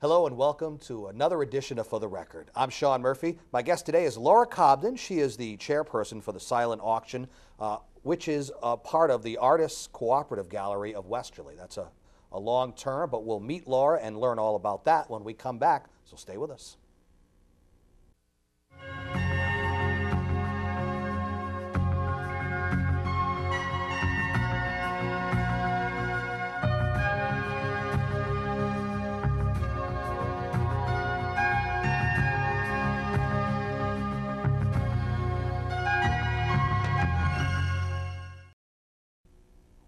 Hello and welcome to another edition of For the Record. I'm Sean Murphy. My guest today is Laura Cobden. She is the chairperson for the silent auction, which is a part of the Artists Cooperative Gallery of Westerly. That's a long term, but we'll meet Laura and learn all about that when we come back, so stay with us.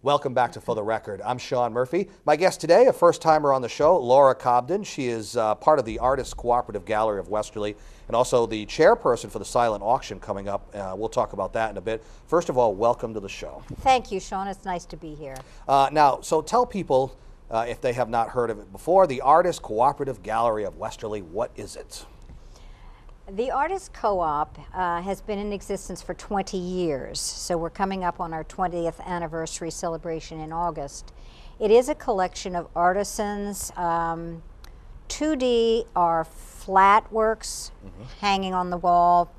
Welcome back to For the Record. I'm Sean Murphy. My guest today, a first-timer on the show, Laura Cobden. She is part of the Artists Cooperative Gallery of Westerly and also the chairperson for the silent auction coming up. We'll talk about that in a bit. First of all, welcome to the show. Thank you, Sean. It's nice to be here. Now, so tell people, if they have not heard of it before, the Artists Cooperative Gallery of Westerly, what is it? The Artists Co-op has been in existence for 20 years, so we're coming up on our 20th anniversary celebration in August. It is a collection of artisans. 2D are flat works, hanging on the wall,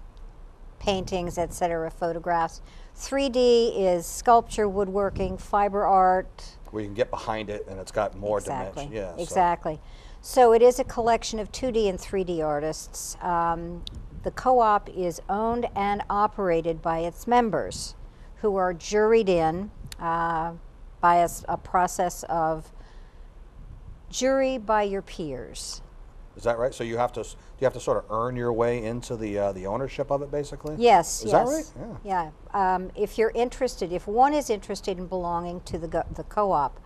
paintings, etc., photographs. 3D is sculpture, woodworking, fiber art. Where you can get behind it and it's got more dimension. Yeah, exactly. So it is a collection of 2D and 3D artists. The co-op is owned and operated by its members, who are juried in by a process of jury by your peers. Is that right? So you have to sort of earn your way into the ownership of it, basically? Yes. Is that right? Yeah. If you're interested, if one is interested in belonging to the co-op,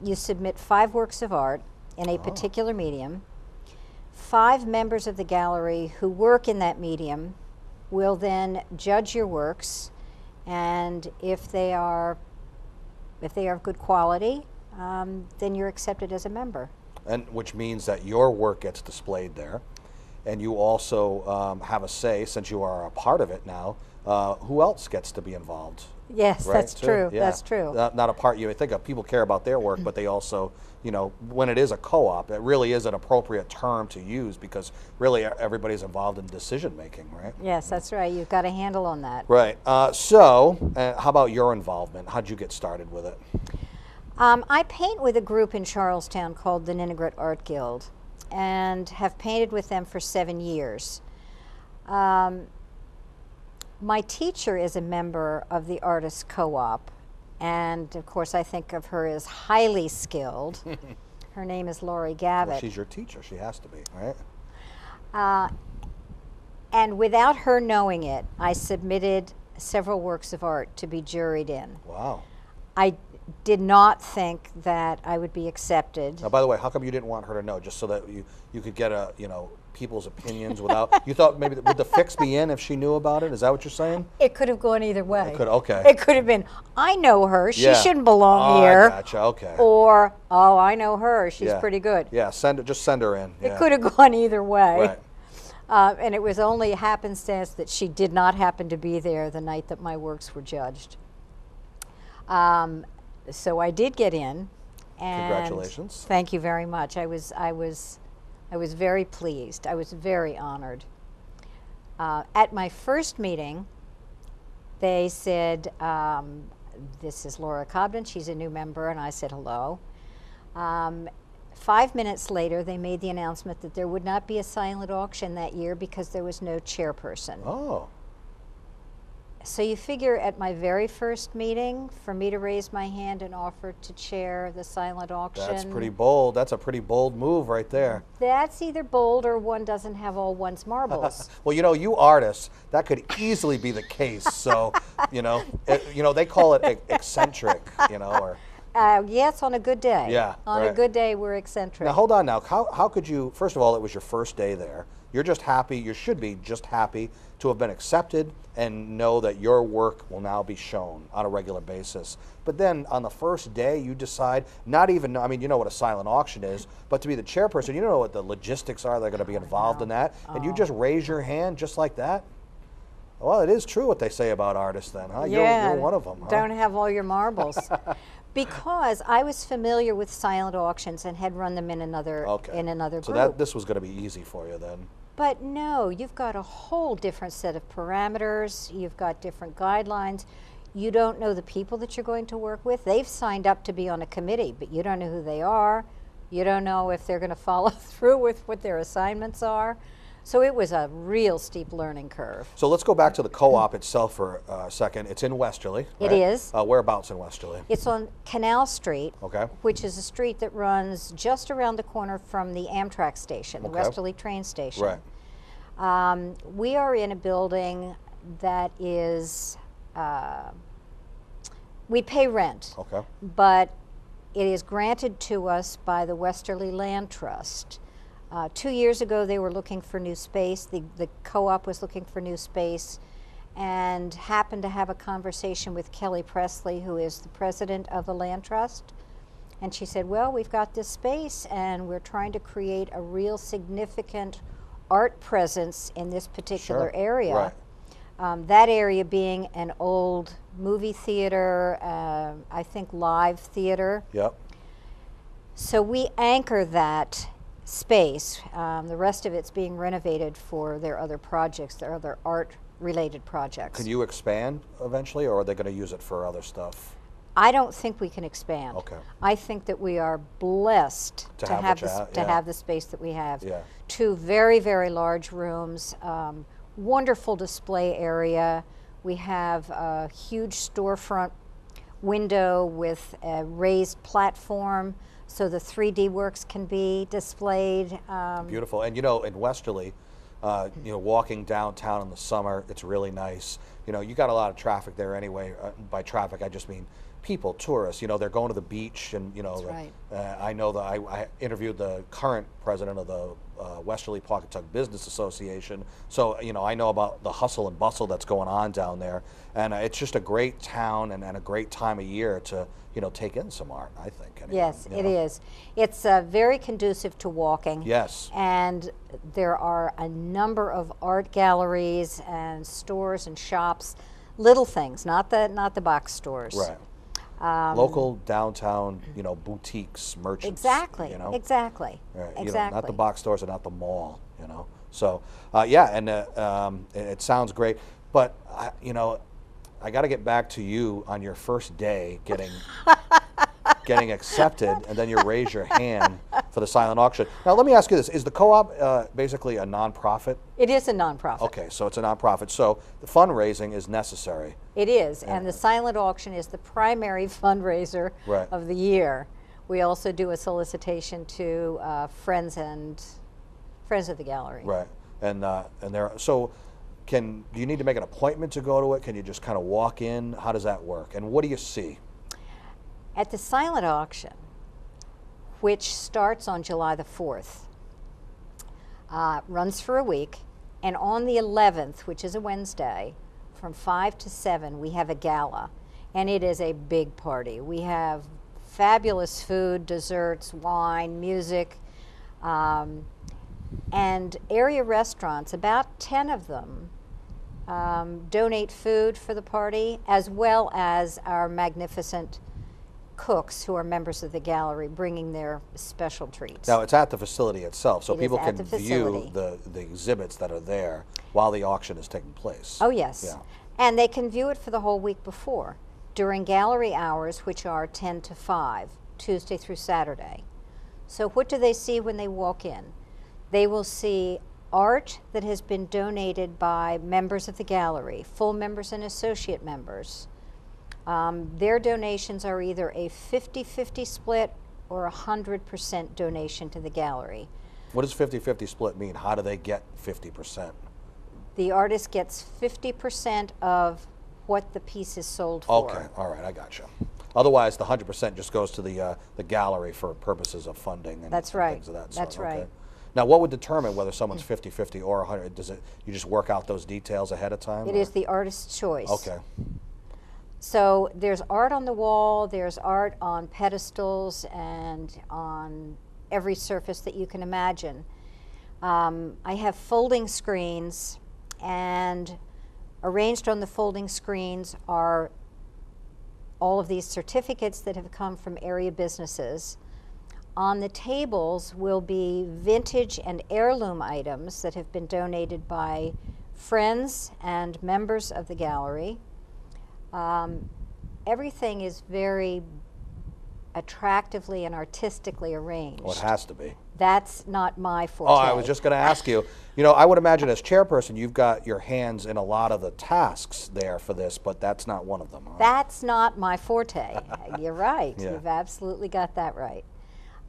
you submit 5 works of art in a particular medium. 5 members of the gallery who work in that medium will then judge your works, and if they are of good quality, then you're accepted as a member. And which means that your work gets displayed there, and you also have a say, since you are a part of it now. Who else gets to be involved? Yes, right, that's true. Yeah. That's true. Not a part you think of. People care about their work, but they also, you know, when it is a co-op, it really is an appropriate term to use because really everybody's involved in decision making, right? Yes, that's right. You've got a handle on that. Right. So, how about your involvement? How'd you get started with it? I paint with a group in Charlestown called the Ninigret Art Guild, and have painted with them for 7 years. My teacher is a member of the Artists Co-op, and of course I think of her as highly skilled. Her name is Laurie Gavitt. Well, she's your teacher. She has to be, right? And without her knowing it, I submitted several works of art to be juried in. Wow. I did not think that I would be accepted. Now, by the way, how come you didn't want her to know, just so that you could get people's opinions without, you thought maybe, would the fix be in if she knew about it? Is that what you're saying? It could have gone either way. It could, okay. It could have been, I know her, she shouldn't belong here. I gotcha, okay. Or, oh, I know her, she's pretty good. Yeah, just send her in. It could have gone either way. Right. And it was only happenstance that she did not happen to be there the night that my works were judged. So I did get in. And congratulations. Thank you very much. I was very pleased. I was very honored. At my first meeting, they said, this is Laura Cobden, she's a new member, and I said hello. 5 minutes later, they made the announcement that there would not be a silent auction that year because there was no chairperson. Oh. So you figure at my very first meeting, for me to raise my hand and offer to chair the silent auction. That's pretty bold. That's a pretty bold move right there. That's either bold or one doesn't have all one's marbles. Well, you artists, that could easily be the case. So, they call it eccentric, or. Yes, on a good day. Yeah, on a good day, we're eccentric. Now, hold on now. How could you, first of all, it was your first day there. You're just happy, you should be just happy to have been accepted and know that your work will now be shown on a regular basis. But then on the first day, you decide, not even, I mean, you know what a silent auction is, but to be the chairperson, you don't know what the logistics are that are going to be involved in that, and you just raise your hand just like that? Well, it is true what they say about artists then, huh? Yeah, you're one of them, huh? Don't have all your marbles. Because I was familiar with silent auctions and had run them in another So group. this was going to be easy for you then. But no, you've got a whole different set of parameters. You've got different guidelines. You don't know the people that you're going to work with. They've signed up to be on a committee, but you don't know who they are. You don't know if they're going to follow through with what their assignments are. So it was a real steep learning curve. So let's go back to the co-op itself for a second. It's in Westerly, right? It is. Whereabouts in Westerly? It's on Canal Street, Okay. which is a street that runs just around the corner from the Amtrak station, the Okay. Westerly train station. Right. We are in a building that is, we pay rent, Okay. but it is granted to us by the Westerly Land Trust. 2 years ago, they were looking for new space. The co-op was looking for new space and happened to have a conversation with Kelly Presley, who is the president of the Land Trust. And she said, well, we've got this space and we're trying to create a real significant art presence in this particular Sure. area. Right. That area being an old movie theater, I think live theater. Yep. So we anchor that space. The rest of it's being renovated for their other projects, their other art-related projects. Can you expand eventually, or are they going to use it for other stuff? I don't think we can expand. Okay. I think that we are blessed To to have have, what you have, to yeah. have the space that we have. Yeah. 2 very, very large rooms, wonderful display area. We have a huge storefront window with a raised platform so the 3D works can be displayed. Beautiful. And you know, in Westerly, you know, walking downtown in the summer, it's really nice. You know, you got a lot of traffic there anyway. By traffic, I just mean people, tourists. You know, they're going to the beach, and you know, That's right. I know that I interviewed the current president of the Westerly Pawcatuck Business Association, so you know, I know about the hustle and bustle that's going on down there, and it's just a great town and a great time of year to, you know, take in some art, I think. Anyway, Yes, you it know. is. It's very conducive to walking. Yes. And there are a number of art galleries and stores and shops, little things, not the box stores. Right. Local downtown, you know, boutiques, merchants. Exactly. You know? Exactly. Right, Exactly. You know, not the box stores and not the mall, you know. So, yeah, and it sounds great. But, you know, I got to get back to you on your first day getting accepted, and then you raise your hand for the silent auction. Now, let me ask you this. Is the co-op basically a nonprofit? It is a nonprofit. Okay, so it's a nonprofit. So the fundraising is necessary. It is, and the silent auction is the primary fundraiser Right. of the year. We also do a solicitation to friends of the gallery. Right, and there. So, do you need to make an appointment to go to it? Can you just kind of walk in? How does that work? And what do you see? At the silent auction, which starts on July the 4th, runs for a week, and on the 11th, which is a Wednesday, from 5 to 7, we have a gala, and it is a big party. We have fabulous food, desserts, wine, music, and area restaurants, about 10 of them, donate food for the party, as well as our magnificent cooks who are members of the gallery bringing their special treats. Now, it's at the facility itself, so It is people at can the view facility. the exhibits that are there while the auction is taking place. Oh, yes. Yeah. And they can view it for the whole week before, during gallery hours, which are 10 to 5, Tuesday through Saturday. So what do they see when they walk in? They will see art that has been donated by members of the gallery, full members and associate members. Their donations are either a 50-50 split or a 100% donation to the gallery. What does 50-50 split mean? How do they get 50%? The artist gets 50% of what the piece is sold for. Okay, all right, I got you. Otherwise, the 100% just goes to the gallery for purposes of funding and, That's and right. things of that sort. That's right. Okay. Now, what would determine whether someone's 50-50 or 100? Does it? You just work out those details ahead of time? It is the artist's choice. Okay. So there's art on the wall, there's art on pedestals and on every surface that you can imagine. I have folding screens, and arranged on the folding screens are all of these certificates that have come from area businesses. On the tables will be vintage and heirloom items that have been donated by friends and members of the gallery. Everything is very attractively and artistically arranged. Well, it has to be. That's not my forte. Oh, I was just going to ask you. You know, I would imagine as chairperson, you've got your hands in a lot of the tasks there for this, but that's not one of them. Huh? That's not my forte. You're right. Yeah. You've absolutely got that right.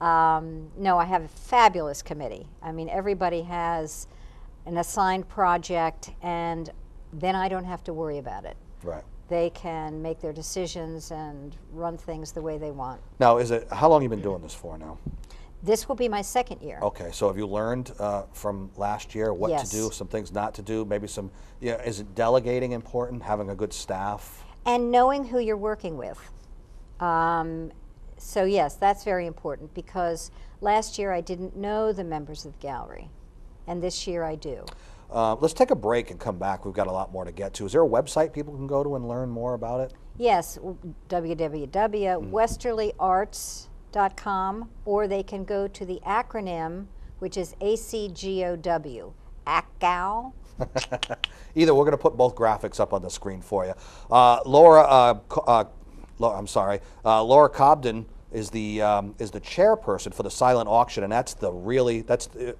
No, I have a fabulous committee. I mean, everybody has an assigned project, and then I don't have to worry about it. Right. They can make their decisions and run things the way they want. Now, how long have you been doing this for now? This will be my second year. Okay, so have you learned from last year what Yes. to do, some things not to do, maybe some, is it delegating important, having a good staff? And knowing who you're working with. So yes, that's very important, because last year I didn't know the members of the gallery, and this year I do. Let's take a break and come back. We've got a lot more to get to. Is there a website people can go to and learn more about it? Yes, www.westerlyarts.com, or they can go to the acronym, which is ACGOW, ACGOW. Either, we're going to put both graphics up on the screen for you. Laura Cobden is the chairperson for the silent auction, and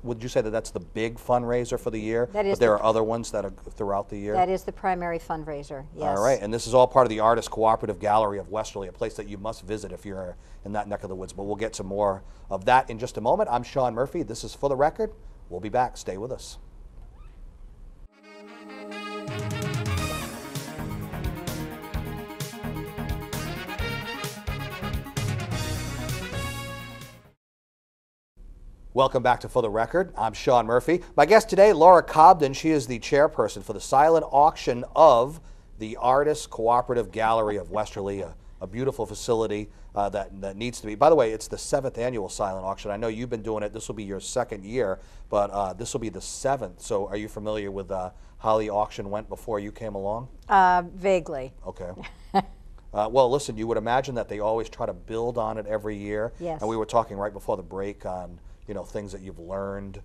would you say that that's the big fundraiser for the year? That is. But there are other ones that are throughout the year? That is the primary fundraiser, yes. All right, and this is all part of the Artist Cooperative Gallery of Westerly, a place that you must visit if you're in that neck of the woods, but we'll get to more of that in just a moment. I'm Sean Murphy. This is For the Record. We'll be back. Stay with us. Welcome back to For the Record. I'm Sean Murphy. My guest today, Laura Cobden. She is the chairperson for the silent auction of the Artist Cooperative Gallery of Westerly, a beautiful facility that needs to be. By the way, it's the 7th annual silent auction. I know you've been doing it. This will be your 2nd year, but this will be the 7th. So are you familiar with how the auction went before you came along? Vaguely. Okay. Well, listen, you would imagine that they always try to build on it every year. Yes. And we were talking right before the break on things that you've learned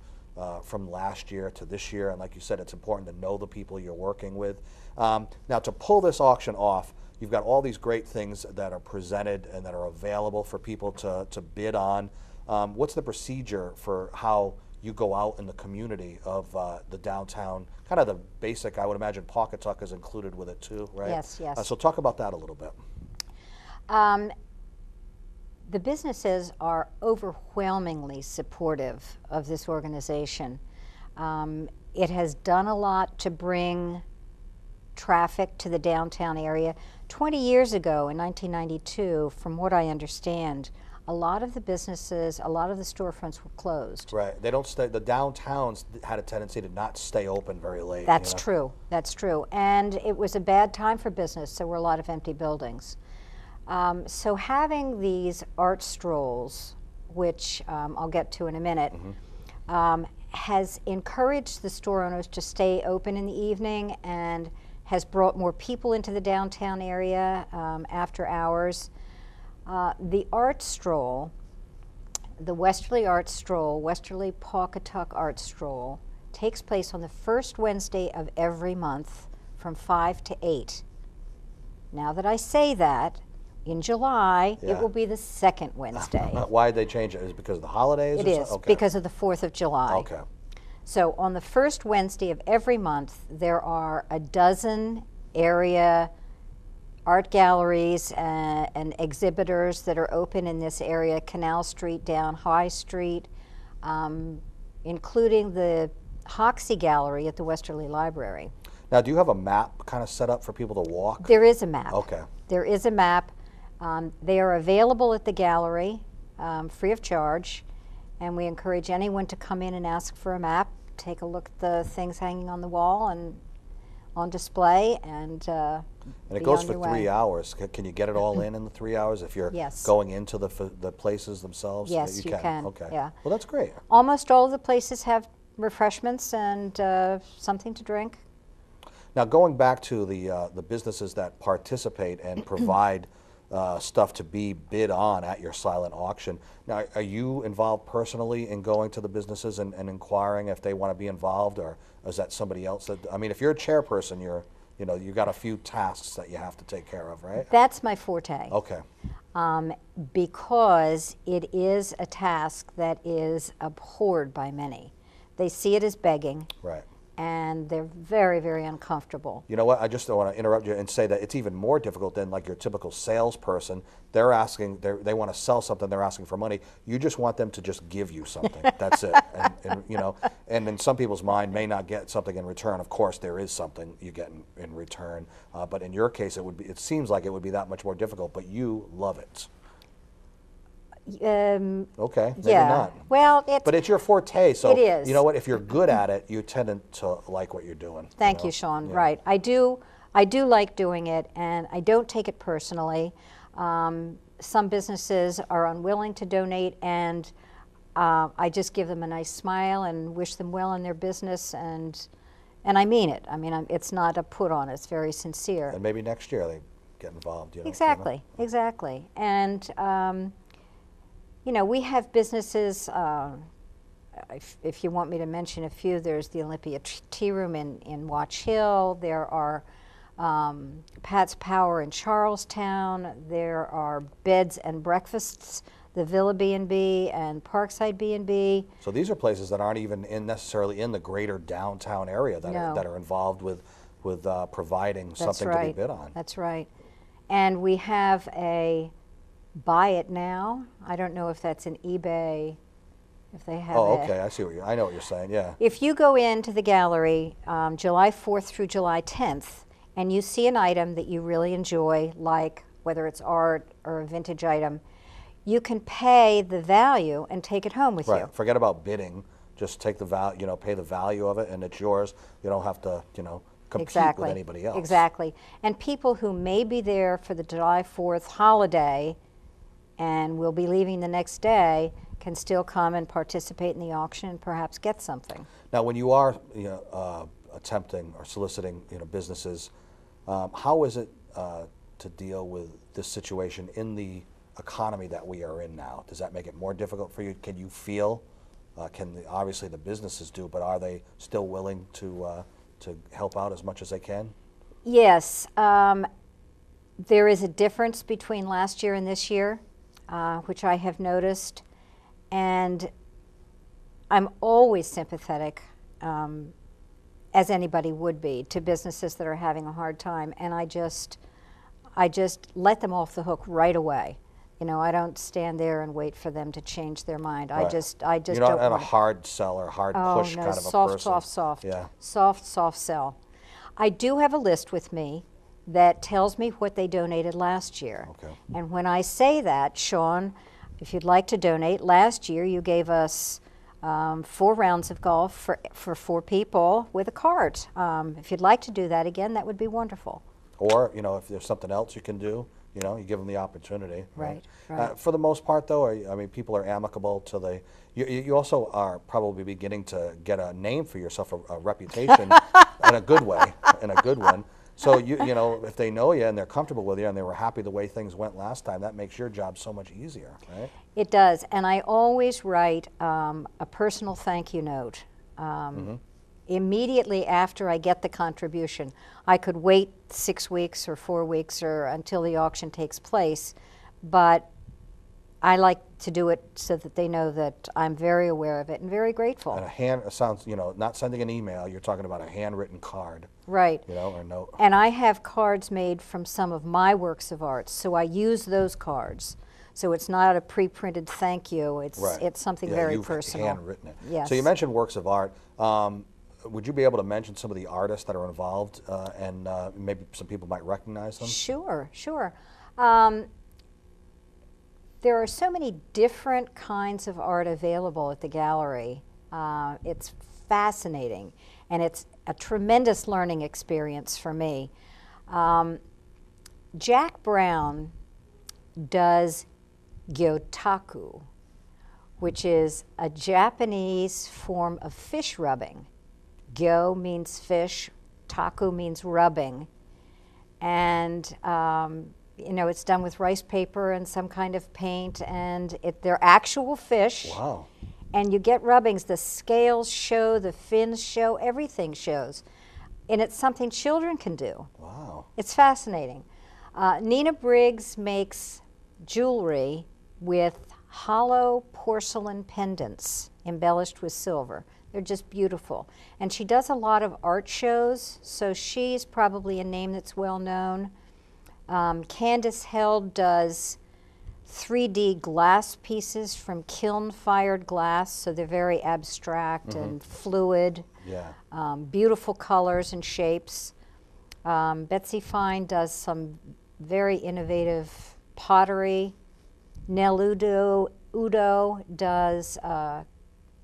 from last year to this year, and like you said, it's important to know the people you're working with. Now, to pull this auction off, you've got all these great things that are presented and that are available for people to bid on. What's the procedure for how you go out in the community of the downtown, kind of the basic, I would imagine Pawcatuck is included with it too, right? Yes, yes. So talk about that a little bit. The businesses are overwhelmingly supportive of this organization. It has done a lot to bring traffic to the downtown area. 20 years ago, in 1992, from what I understand, a lot of the businesses, a lot of the storefronts were closed. Right. They don't stay. The downtowns had a tendency to not stay open very late. That's true. That's true. And it was a bad time for business. There were a lot of empty buildings. So having these art strolls, which I'll get to in a minute, has encouraged the store owners to stay open in the evening and has brought more people into the downtown area after hours. The art stroll, the Westerly Art Stroll, Westerly Pawcatuck Art Stroll, takes place on the first Wednesday of every month from 5 to 8. Now that I say that, in July, it will be the second Wednesday. Why did they change it? Is it because of the holidays? It is, because of the 4th of July. Okay. So on the first Wednesday of every month, there are a dozen area art galleries and exhibitors that are open in this area, Canal Street down High Street, including the Hoxie Gallery at the Westerly Library. Now, do you have a map kind of set up for people to walk? There is a map. Okay. There is a map. They are available at the gallery, free of charge, and we encourage anyone to come in and ask for a map, take a look at the things hanging on the wall and on display, and it goes for 3 hours. Can you get it all in the 3 hours if you're going into the places themselves? Yes, you can. Okay. Yeah. Well, that's great. Almost all of the places have refreshments and something to drink. Now, going back to the businesses that participate and provide stuff to be bid on at your silent auction. Now, are you involved personally in going to the businesses and inquiring if they want to be involved, or is that somebody else? That, I mean, if you're a chairperson, you got a few tasks that you have to take care of, right? That's my forte. Okay. Because it is a task that is abhorred by many. They see it as begging. Right. And they're very, very uncomfortable. You know what? I just don't want to interrupt you and say that it's even more difficult than like your typical salesperson. They're asking, they want to sell something, they're asking for money. You just want them to just give you something. That's it. And in some people's mind may not get something in return. Of course, there is something you get in return. But in your case, it seems like it would be that much more difficult, but you love it. Okay, maybe yeah. not. Well, but it's your forte, so it is. You know what? If you're good at it, you tend to like what you're doing. Thank you, Sean. Yeah. Right, I do like doing it, and I don't take it personally. Some businesses are unwilling to donate, and I just give them a nice smile and wish them well in their business, and I mean it. I mean, it's not a put on; it's very sincere. And maybe next year they get involved. Exactly, exactly, and. We have businesses, if you want me to mention a few, there's the Olympia Tea Room in Watch Hill, there are Pat's Power in Charlestown, there are Beds and Breakfasts, the Villa B&B and Parkside B&B. So these are places that aren't even necessarily in the greater downtown area that are involved with providing something to be bid on. That's right. And we have a Buy It Now. I don't know if that's an eBay, if they have okay, I know what you're saying, yeah. If you go into the gallery July 4th through July 10th, and you see an item that you really enjoy, like whether it's art or a vintage item, you can pay the value and take it home with you. Right, forget about bidding, just take the value, pay the value of it, and it's yours. You don't have to, compete with anybody else. Exactly, and people who may be there for the July 4th holiday and will be leaving the next day can still come and participate in the auction and perhaps get something. Now, when you are attempting or soliciting businesses, how is it to deal with this situation in the economy that we are in now? Does that make it more difficult for you? Can you feel, obviously the businesses do, but are they still willing to help out as much as they can? Yes. There is a difference between last year and this year. Which I have noticed, and I'm always sympathetic, as anybody would be, to businesses that are having a hard time, and I just let them off the hook right away. I don't stand there and wait for them to change their mind. Right. I just You're not a hard sell or hard push kind of a person. Soft. Yeah. Soft sell. I do have a list with me that tells me what they donated last year. Okay. And when I say that, Sean, if you'd like to donate, last year you gave us 4 rounds of golf for 4 people with a cart. If you'd like to do that again, that would be wonderful. Or, if there's something else you can do, you give them the opportunity. Right. For the most part, though, people are amicable to the. You also are probably beginning to get a name for yourself, a reputation, in a good way, in a good one. So if they know you and they're comfortable with you and they were happy the way things went last time, that makes your job so much easier, right? It does, and I always write a personal thank you note. Immediately after I get the contribution. I could wait 6 weeks or 4 weeks or until the auction takes place, but I like to do it so that they know that I'm very aware of it and very grateful. And it sounds, not sending an email, you're talking about a handwritten card. Right. Or note. And I have cards made from some of my works of art, so I use those cards. So it's not a pre-printed thank you, it's something very personal. You've handwritten it. Yes. So you mentioned works of art. Would you be able to mention some of the artists that are involved and maybe some people might recognize them? Sure. There are so many different kinds of art available at the gallery. It's fascinating, and it's a tremendous learning experience for me. Jack Brown does gyotaku, which is a Japanese form of fish rubbing. Gyo means fish, taku means rubbing, and You know, it's done with rice paper and some kind of paint, and they're actual fish. Wow. And you get rubbings. The scales show, the fins show, everything shows. And it's something children can do. Wow. It's fascinating. Nina Briggs makes jewelry with hollow porcelain pendants embellished with silver. They're just beautiful. And she does a lot of art shows, so she's probably a name that's well known. Candace Held does 3D glass pieces from kiln-fired glass, so they're very abstract and fluid. Yeah. Beautiful colors and shapes. Betsy Fine does some very innovative pottery. Nell Udo does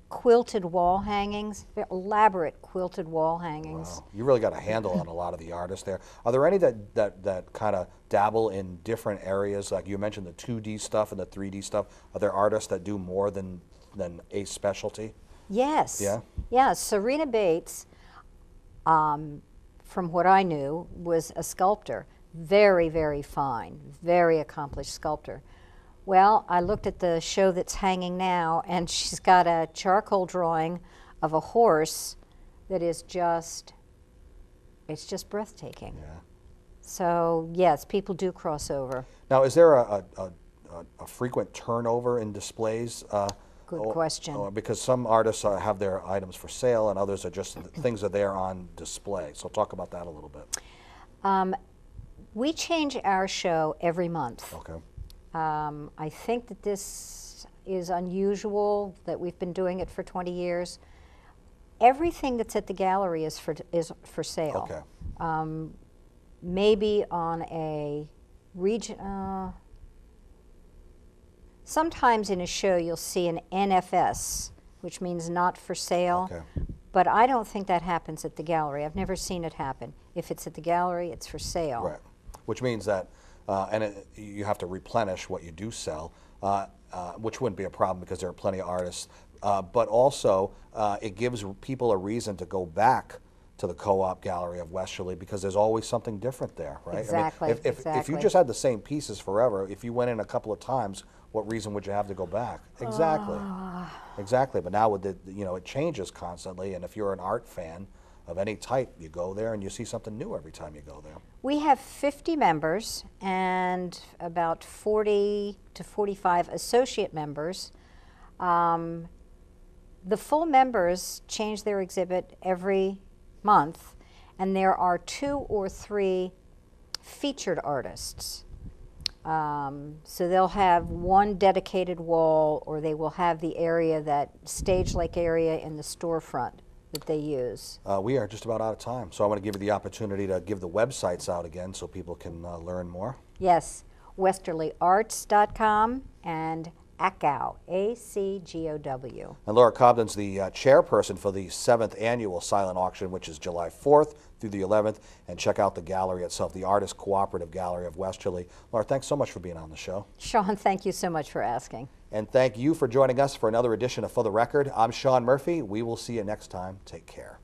quilted wall hangings, elaborate quilted wall hangings. Wow. You really got a handle on a lot of the artists there. Are there any that kind of dabble in different areas? Like you mentioned the 2D stuff and the 3D stuff. Are there artists that do more than a specialty? Yes. Yeah? Yeah, Serena Bates, from what I knew, was a sculptor. Very, very fine, very accomplished sculptor. Well, I looked at the show that's hanging now, and she's got a charcoal drawing of a horse that is just, it's just breathtaking. Yeah. So, yes, people do cross over. Now, is there a frequent turnover in displays? Good question. Because some artists have their items for sale, and others are just things are there on display. So talk about that a little bit. We change our show every month. Okay. I think that this is unusual, that we've been doing it for 20 years. Everything that's at the gallery is for sale. Okay. Maybe on a region. Sometimes in a show you'll see an NFS, which means not for sale. Okay. But I don't think that happens at the gallery. I've never seen it happen. If it's at the gallery, it's for sale. Right. Which means that, you have to replenish what you do sell, which wouldn't be a problem because there are plenty of artists. But also, it gives people a reason to go back to the Co-op Gallery of Westerly because there's always something different there, right? Exactly. I mean, if you just had the same pieces forever, if you went in a couple of times, what reason would you have to go back? Exactly. Exactly. But now with it changes constantly, and if you're an art fan of any type, you go there and you see something new every time you go there. We have 50 members and about 40 to 45 associate members. The full members change their exhibit every month, and there are 2 or 3 featured artists. So they'll have one dedicated wall, or they will have the area, that stage-like area in the storefront that they use. We are just about out of time, so I want to give you the opportunity to give the websites out again so people can learn more. Yes, westerlyarts.com and ACGOW, A-C-G-O-W. And Laura Cobden's the chairperson for the 7th annual silent auction, which is July 4th through the 11th. And check out the gallery itself, the Artist Cooperative Gallery of Westerly. Laura, thanks so much for being on the show. Sean, thank you so much for asking. And thank you for joining us for another edition of For the Record. I'm Sean Murphy. We will see you next time. Take care.